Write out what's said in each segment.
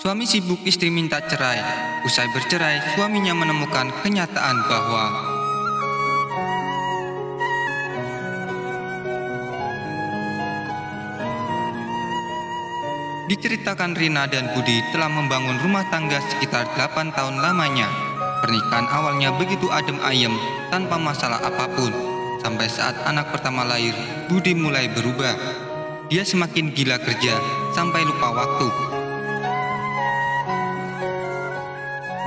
Suami sibuk, istri minta cerai. Usai bercerai, suaminya menemukan kenyataan bahwa diceritakan Rina dan Budi telah membangun rumah tangga sekitar 8 tahun lamanya. Pernikahan awalnya begitu adem ayem tanpa masalah apapun. Sampai saat anak pertama lahir, Budi mulai berubah. Dia semakin gila kerja sampai lupa waktu.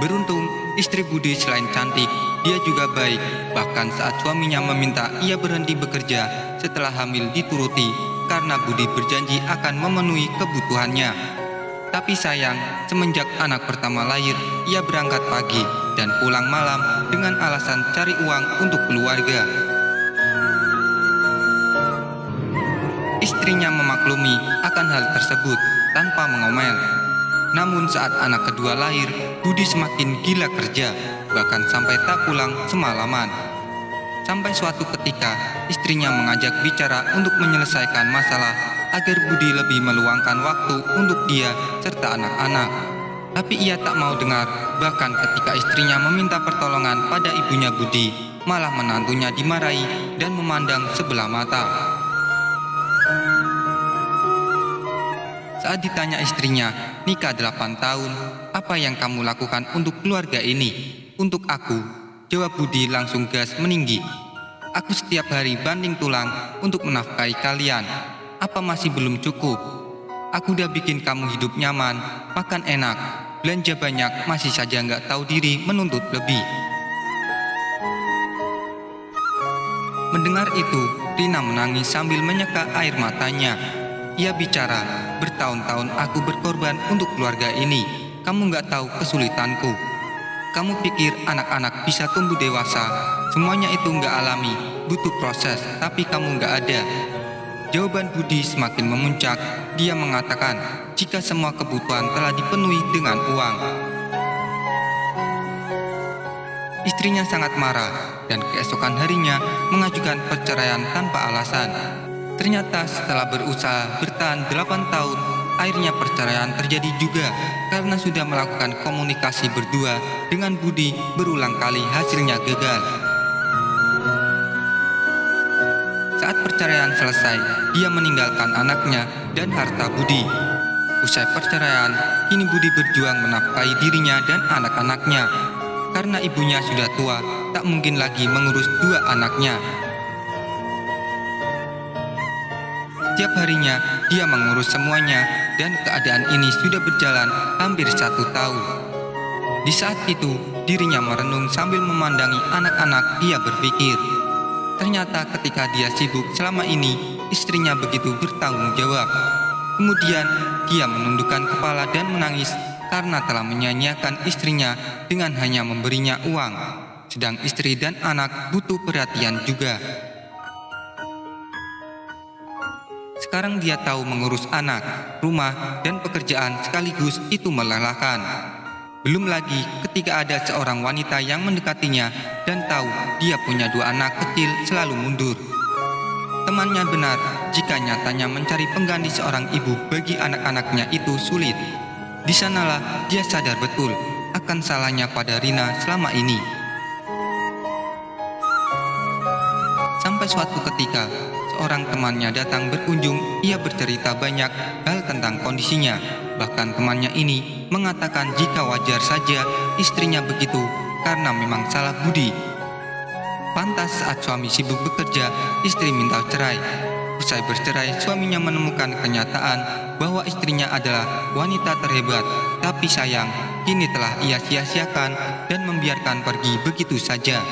Beruntung, istri Budi selain cantik, dia juga baik. Bahkan saat suaminya meminta ia berhenti bekerja setelah hamil dituruti karena Budi berjanji akan memenuhi kebutuhannya. Tapi sayang, semenjak anak pertama lahir, ia berangkat pagi dan pulang malam dengan alasan cari uang untuk keluarga. Istrinya memaklumi akan hal tersebut tanpa mengomel. Namun saat anak kedua lahir, Budi semakin gila kerja, bahkan sampai tak pulang semalaman. Sampai suatu ketika, istrinya mengajak bicara untuk menyelesaikan masalah agar Budi lebih meluangkan waktu untuk dia serta anak-anak. Tapi ia tak mau dengar, bahkan ketika istrinya meminta pertolongan pada ibunya Budi, malah menantunya dimarahi dan memandang sebelah mata. Saat ditanya istrinya, nikah 8 tahun, apa yang kamu lakukan untuk keluarga ini? Untuk aku, jawab Budi langsung gas meninggi. Aku setiap hari banting tulang untuk menafkahi kalian. Apa masih belum cukup? Aku udah bikin kamu hidup nyaman, makan enak, belanja banyak, masih saja nggak tahu diri menuntut lebih. Mendengar itu, Rina menangis sambil menyeka air matanya. Ia bicara, bertahun-tahun aku berkorban untuk keluarga ini. Kamu nggak tahu kesulitanku. Kamu pikir anak-anak bisa tumbuh dewasa? Semuanya itu nggak alami, butuh proses, tapi kamu nggak ada. Jawaban Budi semakin memuncak. Dia mengatakan, jika semua kebutuhan telah dipenuhi dengan uang. Istrinya sangat marah dan keesokan harinya mengajukan perceraian tanpa alasan. Ternyata setelah berusaha bertahan 8 tahun, akhirnya perceraian terjadi juga karena sudah melakukan komunikasi berdua dengan Budi berulang kali, hasilnya gagal. Saat perceraian selesai, dia meninggalkan anaknya dan harta Budi. Usai perceraian, kini Budi berjuang menafkahi dirinya dan anak-anaknya. Karena ibunya sudah tua, tak mungkin lagi mengurus 2 anaknya. Setiap harinya, dia mengurus semuanya dan keadaan ini sudah berjalan hampir 1 tahun. Di saat itu, dirinya merenung sambil memandangi anak-anak. Dia berpikir, ternyata ketika dia sibuk selama ini, istrinya begitu bertanggung jawab. Kemudian, dia menundukkan kepala dan menangis karena telah menyia-nyiakan istrinya dengan hanya memberinya uang, sedang istri dan anak butuh perhatian juga. Sekarang dia tahu mengurus anak, rumah, dan pekerjaan sekaligus itu melelahkan. Belum lagi ketika ada seorang wanita yang mendekatinya dan tahu dia punya 2 anak kecil selalu mundur. Temannya benar jika nyatanya mencari pengganti seorang ibu bagi anak-anaknya itu sulit. Di sanalah dia sadar betul akan salahnya pada Rina selama ini. Sampai suatu ketika, seorang temannya datang berkunjung. Ia bercerita banyak hal tentang kondisinya. Bahkan temannya ini mengatakan jika wajar saja istrinya begitu karena memang salah Budi. Pantas saat suami sibuk bekerja, istri minta cerai. Usai bercerai, suaminya menemukan kenyataan bahwa istrinya adalah wanita terhebat. Tapi sayang, kini telah ia sia-siakan dan membiarkan pergi begitu saja.